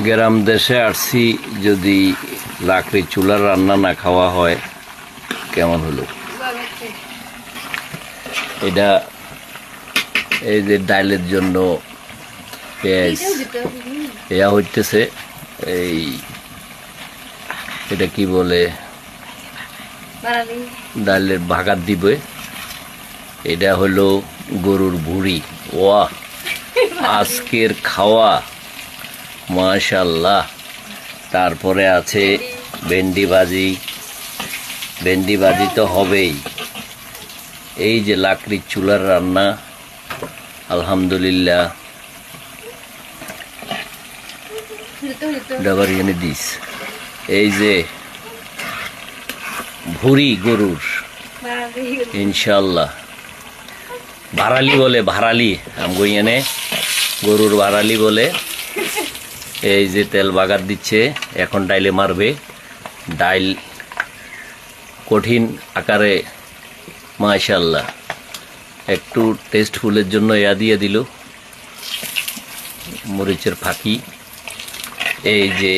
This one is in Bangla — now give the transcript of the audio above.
গ্রাম দেশে আসছি, যদি লাকড়ি চুলার রান্না না খাওয়া হয় কেমন হলো। এটা এই যে ডাইলের জন্য পেঁয়াজ ইয়া হইতেছে, এই এটা কি বলে ডালের ভাগাত দিবে। এটা হলো গরুর ভুঁড়ি। ওয়াহ, আজকের খাওয়া মাশাআল্লাহ। তারপরে আছে ভেন্ডি ভাজি, ভেন্ডি ভাজি তো হবেই। এই যে লাকড়ির চুলার রান্না, আলহামদুলিল্লাহ। ডাবার এনে দিস। এই যে ভুঁড়ি গরুর, ইনশাল্লাহ ভারালি বলে, ভারালি আমগো এনে গরুর ভারালি বলে। এই যে তেল বাগার দিচ্ছে, এখন ডাইলে মারবে। ডাইল কঠিন আকারে, মাশাআল্লাহ। একটু টেস্টফুলের জন্য ইয়া দিয়ে দিল মরিচের ফাঁকি। এই যে